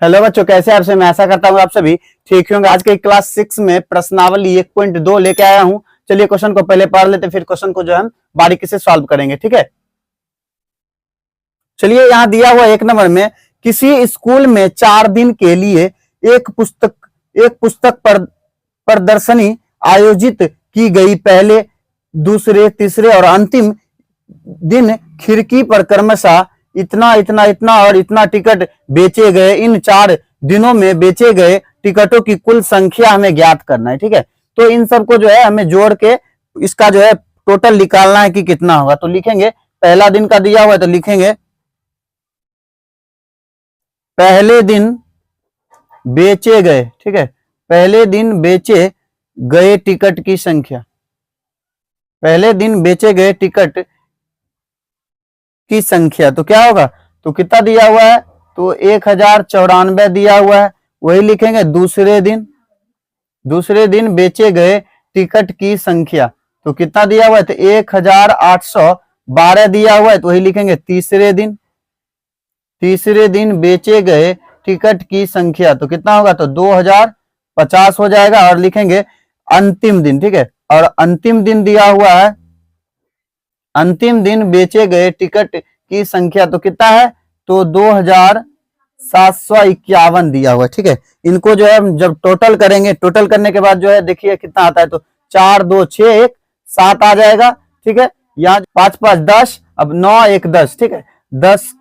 Hello बच्चों, कैसे आपसे मैं आशा करता हूँ आप सभी ठीक होंगे। आज के क्लास 6 में प्रश्नावली 1.2 लेके आया हूँ। चलिए क्वेश्चन को पहले पढ़ लेते, फिर क्वेश्चन को जो हम बारीकी से सॉल्व करेंगे। ठीक है, चलिए यहाँ दिया हुआ 1 नंबर में, किसी स्कूल में 4 दिन के लिए एक पुस्तक प्रदर्शनी आयोजित की गई। पहले, दूसरे, तीसरे और अंतिम दिन खिड़की पर क्रमशः इतना इतना इतना और इतना टिकट बेचे गए। इन 4 दिनों में बेचे गए टिकटों की कुल संख्या हमें ज्ञात करना है। ठीक है, तो इन सबको जो है हमें जोड़ के इसका जो है टोटल निकालना है कि कितना होगा। तो लिखेंगे, पहला दिन का दिया हुआ है तो लिखेंगे पहले दिन बेचे गए। ठीक है, पहले दिन बेचे गए टिकट की संख्या, पहले दिन बेचे गए टिकट की संख्या। तो क्या होगा, तो कितना दिया हुआ है, तो 1094 दिया हुआ है। वही लिखेंगे दूसरे दिन बेचे गए टिकट की संख्या। तो कितना दिया हुआ है, तो 1812 दिया हुआ है। तो वही लिखेंगे तीसरे दिन बेचे गए टिकट की संख्या। तो कितना होगा, तो 2050 हो जाएगा। और लिखेंगे अंतिम दिन। ठीक है, और अंतिम दिन दिया हुआ है, अंतिम दिन बेचे गए टिकट की संख्या। तो कितना है, तो 2751 दिया हुआ है। ठीक है, इनको जो है जब टोटल करेंगे, टोटल करने के बाद जो है देखिए कितना आता है, तो 4 2 6 1 7 आ जाएगा। ठीक है, यहाँ 5 5 10, अब 9 1 10। ठीक है, 10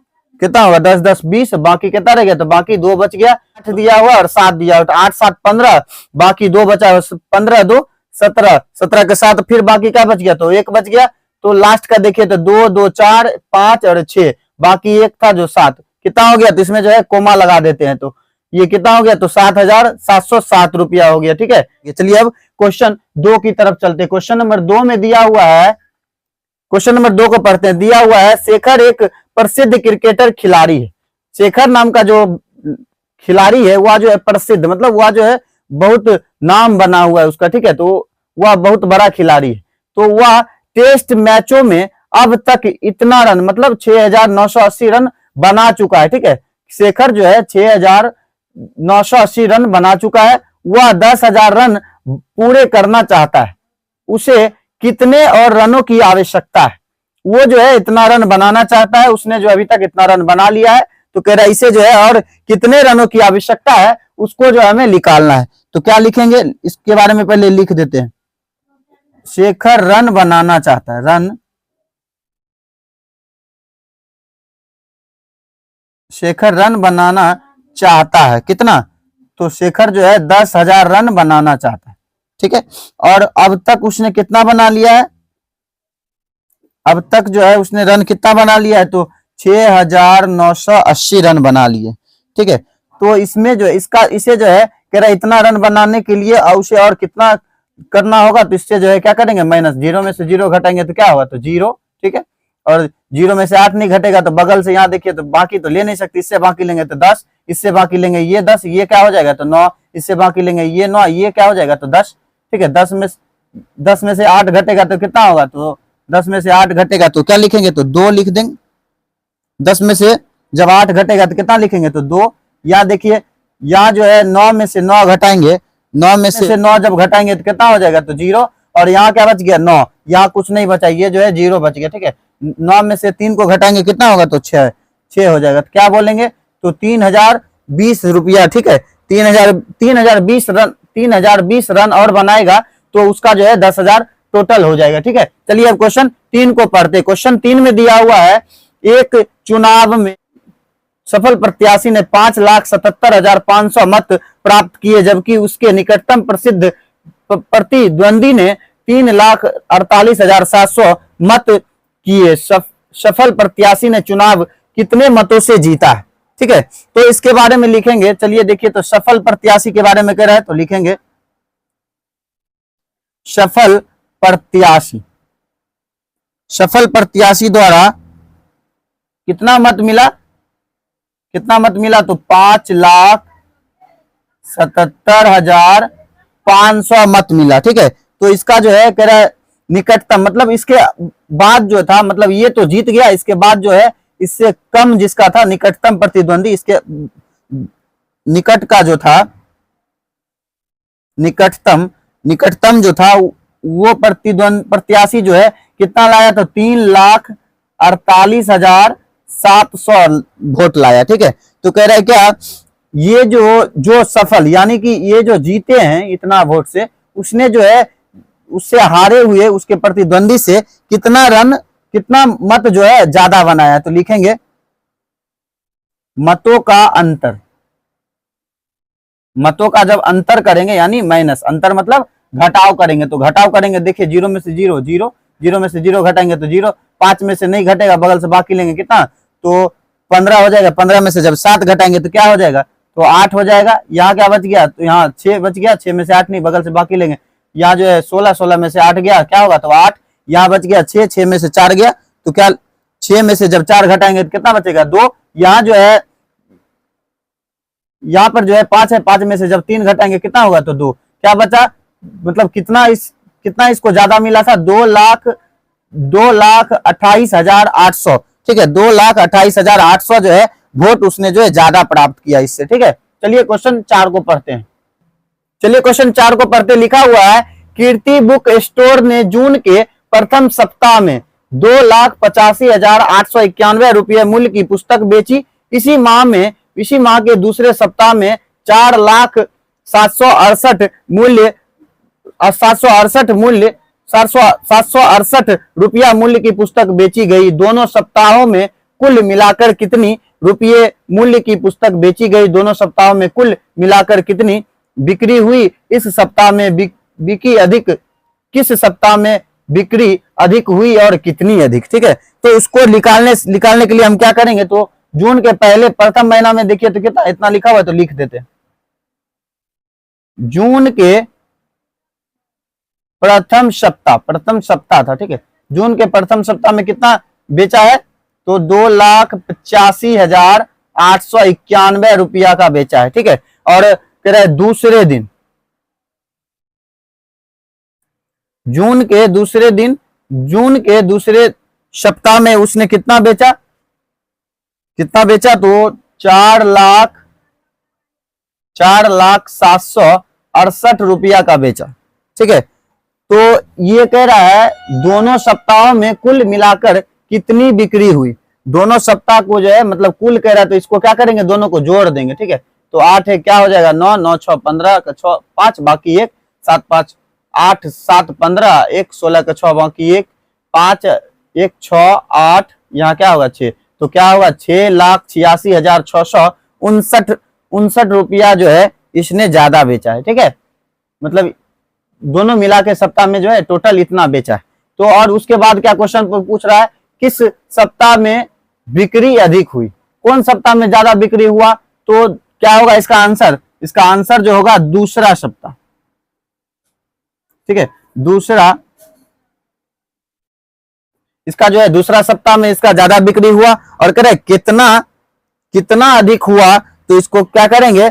कितना होगा, 10 10 20, बाकी कितना रह गया, तो बाकी 2 बच गया। 8 दिया हुआ और 7 दिया हुआ, तो 8 7 15, बाकी 2 बचा, 15 2 17, 17 के साथ फिर बाकी क्या बच गया, तो 1 बच गया। तो लास्ट का देखिए तो 2 2 4 5 और 6, बाकी 1 था जो 7, कितना हो गया, तो इसमें जो है कोमा लगा देते हैं। तो ये कितना हो गया, तो 7,707 रुपया हो गया। ठीक है, चलिए अब क्वेश्चन 2 की तरफ चलते हैं। क्वेश्चन नंबर 2 में दिया हुआ है, क्वेश्चन नंबर 2 को पढ़ते हैं। दिया हुआ है, शेखर एक प्रसिद्ध क्रिकेटर खिलाड़ी है। शेखर नाम का जो खिलाड़ी है वह जो है प्रसिद्ध, मतलब वह जो है बहुत नाम बना हुआ है उसका। ठीक है, तो वह बहुत बड़ा खिलाड़ी है। तो वह टेस्ट मैचों में अब तक इतना रन, मतलब 6,980 रन बना चुका है। ठीक है, शेखर जो है 6,980 रन बना चुका है। वह 10,000 रन पूरे करना चाहता है। उसे कितने और रनों की आवश्यकता है। वो जो है इतना रन बनाना चाहता है, उसने जो अभी तक इतना रन बना लिया है। तो कह रहा है इसे जो है और कितने रनों की आवश्यकता है, उसको जो हमें निकालना है। तो क्या लिखेंगे, इसके बारे में पहले लिख देते हैं। शेखर रन बनाना चाहता है, शेखर रन बनाना चाहता है। कितना, तो शेखर जो है 10,000 रन बनाना चाहता है। ठीक है, और अब तक उसने कितना बना लिया है, अब तक जो है उसने रन कितना बना लिया है, तो 6,980 रन बना लिए। ठीक है, तो इसमें जो इसका इसे जो है कह रहा है इतना रन बनाने के लिए उसे और कितना करना होगा। तो इससे जो है क्या करेंगे, माइनस, 0 में से 0 घटाएंगे तो क्या होगा, तो 0। ठीक है, और 0 में से 8 नहीं घटेगा तो बगल से यहाँ देखिए, तो बाकी तो ले नहीं सकते, इससे बाकी लेंगे तो 10, इससे बाकी लेंगे ये 10, ये क्या हो जाएगा, तो 9, इससे बाकी लेंगे ये 9, ये क्या हो जाएगा, तो 10। ठीक है, 10 में से 8 घटेगा तो कितना होगा, तो 10 में से 8 घटेगा तो क्या लिखेंगे, तो 2 लिख देंगे। 10 में से जब 8 घटेगा तो कितना लिखेंगे, तो 2। यहाँ देखिए, यहाँ जो है 9 में से 9 घटाएंगे, 9 में से 9 जब घटाएंगे तो कितना हो जाएगा, तो 0। और यहाँ क्या बच गया, 9, यहाँ कुछ नहीं बचा, ये जो है 0 बच गया। ठीक है, 9 में से 3 को घटाएंगे कितना होगा, तो 6 हो जाएगा। तो क्या बोलेंगे, तो 3,020 रुपया। ठीक है, 3,020 रन और बनाएगा तो उसका जो है 10,000 टोटल हो जाएगा। ठीक है, चलिए अब क्वेश्चन 3 को पढ़ते। क्वेश्चन 3 में दिया हुआ है, एक चुनाव में सफल प्रत्याशी ने 5,77,500 मत प्राप्त किए, जबकि उसके निकटतम प्रसिद्ध प्रतिद्वंदी ने 3,48,700 मत किए। सफल प्रत्याशी ने चुनाव कितने मतों से जीता है। ठीक है, तो इसके बारे में लिखेंगे। चलिए देखिए, तो सफल प्रत्याशी के बारे में कह रहा है तो लिखेंगे सफल प्रत्याशी द्वारा कितना मत मिला, तो 5,77,500 मत मिला। ठीक है, तो इसका जो है कह रहा है निकटतम, मतलब इसके बाद जो था, मतलब ये तो जीत गया, इसके बाद जो है इससे कम जिसका था निकटतम प्रतिद्वंदी, इसके निकट का जो था, निकटतम जो था वो प्रत्याशी जो है कितना लाया, तो 3,48,700 वोट लाया। ठीक है, तो कह रहा है क्या, ये जो सफल यानी कि ये जो जीते हैं इतना वोट से, उसने जो है उससे हारे हुए उसके प्रतिद्वंदी से कितना मत जो है ज्यादा बनाया। तो लिखेंगे मतों का अंतर, मतों का जब अंतर करेंगे यानी माइनस, अंतर मतलब घटाव करेंगे, तो घटाव करेंगे, देखिए 0 में से 0 0, 0 में से 0 घटाएंगे तो 0, 5 में से नहीं घटेगा, बगल से बाकी लेंगे कितना, तो 15 हो जाएगा, 15 में से जब 7 घटाएंगे तो क्या हो जाएगा, तो 8 हो जाएगा। यहाँ क्या बच गया, तो यहाँ 6 बच गया, 6 में से 8 नहीं, बगल से बाकी लेंगे, यहाँ जो है 16, 16 में से 8 गया, क्या होगा, तो 8, यहाँ बच गया 6, 6 में से 4 गया, तो क्या 6 में से जब 4 घटाएंगे तो कितना बचेगा, 2, यहाँ जो है यहाँ पर जो है 5 है, 5 में से जब 3 घटाएंगे कितना होगा, तो 2, क्या बचा, मतलब कितना इसको ज्यादा मिला था, 2,28,800। ठीक है, 2,28,800 जो है वोट उसने जो है ज्यादा प्राप्त किया इससे। ठीक है, चलिए क्वेश्चन 4 को पढ़ते हैं। चलिए क्वेश्चन 4 को पढ़ते, लिखा हुआ है कीर्ति बुक स्टोर ने जून के प्रथम सप्ताह में 2,85,891 रुपये मूल्य की पुस्तक बेची। इसी माह के दूसरे सप्ताह में 4,768 रुपया मूल्य की पुस्तक बेची गई। दोनों सप्ताहों में कुल मिलाकर कितनी रुपये मूल्य की पुस्तक बेची गई, दोनों सप्ताहों में कुल मिलाकर कितनी बिक्री हुई, इस सप्ताह में बिकी अधिक, किस सप्ताह में बिक्री अधिक हुई और कितनी अधिक। ठीक है, तो उसको निकालने के लिए हम क्या करेंगे, तो जून के पहले प्रथम महीना में देखिए तो कितना, इतना लिखा हुआ है तो लिख देते हैं, जून के प्रथम सप्ताह था। ठीक है, जून के प्रथम सप्ताह में कितना बेचा है, तो 2,85,891 रुपया का बेचा है। ठीक है, और कह रहे दूसरे दिन, जून के दूसरे सप्ताह में उसने कितना बेचा, तो 4,0768 रुपया का बेचा। ठीक है, तो ये कह रहा है दोनों सप्ताहों में कुल मिलाकर कितनी बिक्री हुई, दोनों सप्ताह को जो है मतलब कुल कह रहा है, तो इसको क्या करेंगे, दोनों को जोड़ देंगे। ठीक है, तो 8 है, क्या हो जाएगा, 9, 9 6 15 का 6 5 बाकी 1, 7 5 8 7 15, 1 16 का 6 बाकी 1 5 1 6 8, यहाँ क्या होगा 6, तो क्या होगा 6,86,659 रुपया जो है इसने ज्यादा बेचा है। ठीक है, मतलब दोनों मिला के सप्ताह में जो है टोटल इतना बेचा है। तो और उसके बाद क्या क्वेश्चन पूछ रहा है, किस सप्ताह में बिक्री अधिक हुई, कौन सप्ताह में ज्यादा बिक्री हुआ, तो क्या होगा इसका आंसर जो होगा दूसरा सप्ताह। ठीक है, इसका जो है दूसरा सप्ताह में इसका ज्यादा बिक्री हुआ, और कह रहे कितना अधिक हुआ, तो इसको क्या करेंगे,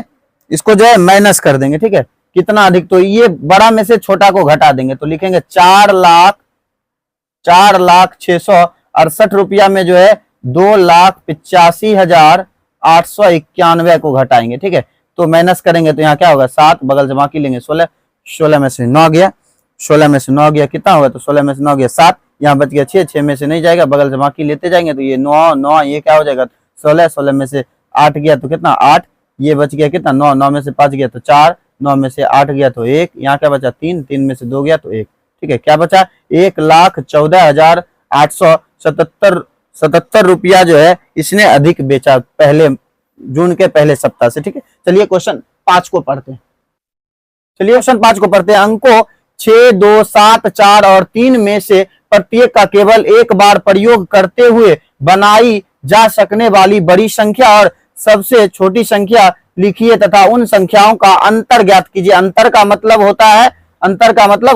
इसको जो है माइनस कर देंगे। ठीक है, कितना अधिक, तो ये बड़ा में से छोटा को घटा देंगे, तो लिखेंगे 4,06,68 रुपया में जो है 2,85,891 को घटाएंगे। ठीक है, तो माइनस करेंगे तो यहाँ क्या होगा 7, बगल से बाकी लेंगे 16, 16 में से 9 गया, 16 में से 9 गया, कितना होगा, तो 16 में से 9 गया 7, यहाँ बच गया 6, 6 में से नहीं जाएगा, बगल से बाकी लेते जाएंगे, तो ये 9 9, ये क्या हो जाएगा 16, 16 में से 8 गया तो कितना 8, ये बच गया कितना 9, 9 में से 5 गया तो 4, 9 में से 8 गया तो 1, यहाँ क्या बचा 3, 3 में से 2 गया तो 1। ठीक है, क्या बचा 1,14,877 रुपया जो है इसने अधिक बेचा पहले जून के पहले सप्ताह से। ठीक है, चलिए क्वेश्चन 5 को पढ़ते हैं। अंकों 6, 2, 7, 4 और 3 में से प्रत्येक का केवल एक बार प्रयोग करते हुए बनाई जा सकने वाली बड़ी संख्या और सबसे छोटी संख्या लिखिए तथा उन संख्याओं का अंतर ज्ञात कीजिए। अंतर का मतलब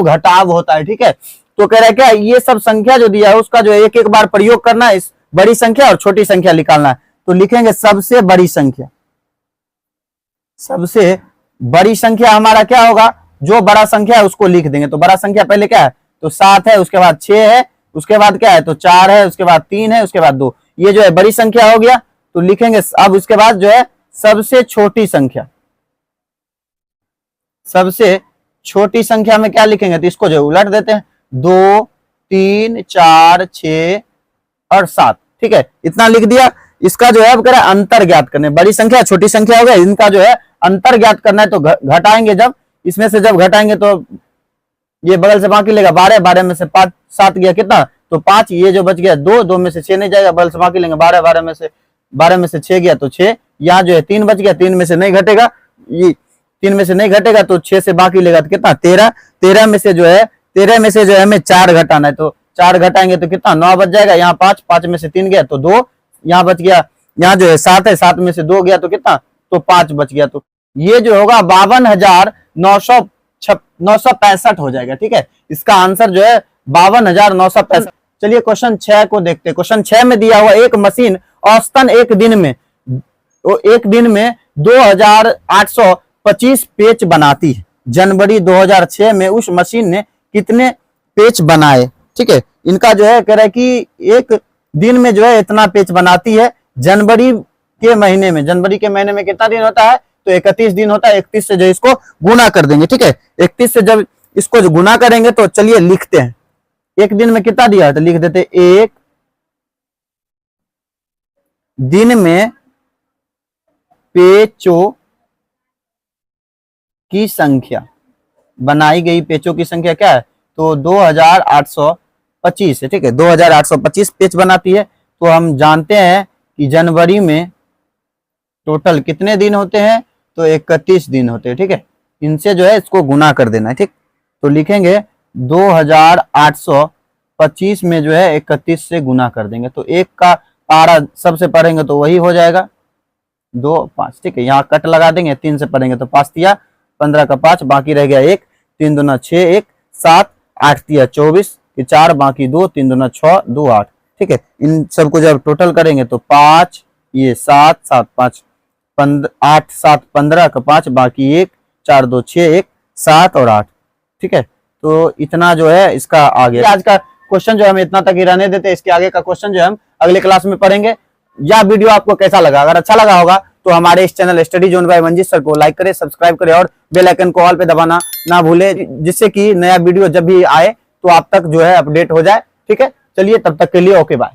घटाव होता है। ठीक है, तो कह रहा है क्या, ये सब संख्या जो दिया है उसका जो एक एक बार प्रयोग करना है, इस बड़ी संख्या और छोटी संख्या निकालना है। तो लिखेंगे सबसे बड़ी संख्या हमारा क्या होगा, जो बड़ा संख्या है उसको लिख देंगे। तो बड़ा संख्या पहले क्या है, तो 7 है, उसके बाद 6 है, उसके बाद क्या है, तो 4 है, उसके बाद 3 है, उसके बाद 2, ये जो है बड़ी संख्या हो गया। तो लिखेंगे अब उसके बाद जो है सबसे छोटी संख्या, सबसे छोटी संख्या में क्या लिखेंगे, तो इसको जो उलट देते हैं, 2 3 4 6 और 7, ठीक है, इतना लिख दिया। इसका जो है अब कह रहा है अंतर ज्ञात करने, बड़ी संख्या छोटी संख्या हो गया, इनका जो है अंतर ज्ञात करना है, तो घटाएंगे, जब इसमें से जब घटाएंगे तो ये बगल से बाकी लेगा 12, 12 में से 5 7 गया कितना, तो 5, ये जो बच गया 2, 2 में से 6 नहीं जाएगा, बगल से बाकी लेंगे 12, 12 में से 6 गया तो 6, यहाँ जो है 3 बच गया, 3 में से नहीं घटेगा, ये 3 में से नहीं घटेगा तो 6 से बाकी लेगा तो कितना 13, 13 में से जो है हमें 4 घटाना है, तो 4 घटाएंगे तो कितना 9 बच जाएगा, यहाँ 5, 5 में से 3 गया तो 2, यहाँ बच गया, यहाँ जो है 7 है, 7 में से 2 गया तो कितना, तो 5 बच गया, तो ये जो होगा 52,965 हो जाएगा, ठीक है, इसका आंसर जो है 52,965। चलिए क्वेश्चन 6 को देखते हैं। क्वेश्चन 6 में दिया हुआ एक मशीन औसतन एक दिन में 2,825 पेच बनाती है। जनवरी 2006 में उस मशीन ने कितने पेच बनाए, ठीक है, इनका जो है कह रहा है कि एक दिन में जो है इतना पेच बनाती है। जनवरी के महीने में कितना दिन होता है, तो 31 दिन होता है। 31 से जो इसको गुना कर देंगे, ठीक है, 31 से जब इसको जो गुना करेंगे तो चलिए लिखते हैं, एक दिन में कितना दिया है तो लिख देते, एक दिन में पेचों की संख्या, बनाई गई पेचों की संख्या क्या है, तो 2,825 है, ठीक है, 2,825 पेच बनाती है। तो हम जानते हैं कि जनवरी में टोटल कितने दिन होते हैं, तो 31 दिन होते हैं, ठीक है, इनसे जो है इसको गुना कर देना है, ठीक, तो लिखेंगे 2,825 में जो है 31 से गुना कर देंगे, तो एक का पारा सबसे पढ़ेंगे तो वही हो जाएगा 2 5, ठीक है, यहाँ कट लगा देंगे, 3 से पढ़ेंगे तो 5 दिया, 15 का 5 बाकी रह गया 1, 3 दूना 6 1 7, 8 दिया 24, 4 बाकी 2, 3 दूना 6 2 8, ठीक है, इन सबको जब टोटल करेंगे तो 5 ये 7 7 5 8 7 15 का 5 बाकी 1 4 2 6 1 7 और 8, ठीक है, तो इतना जो है इसका आ गया। आज का क्वेश्चन जो हम इतना तक ही रहने देते हैं, इसके आगे का क्वेश्चन जो हम अगले क्लास में पढ़ेंगे। यह वीडियो आपको कैसा लगा, अगर अच्छा लगा होगा तो हमारे इस channel study zone by Manjeet sir को लाइक करें, सब्सक्राइब करें और बेल आइकन को ऑल पे दबाना ना भूले, जिससे कि नया वीडियो जब भी आए तो आप तक जो है अपडेट हो जाए, ठीक है। चलिए तब तक के लिए ओके बाय।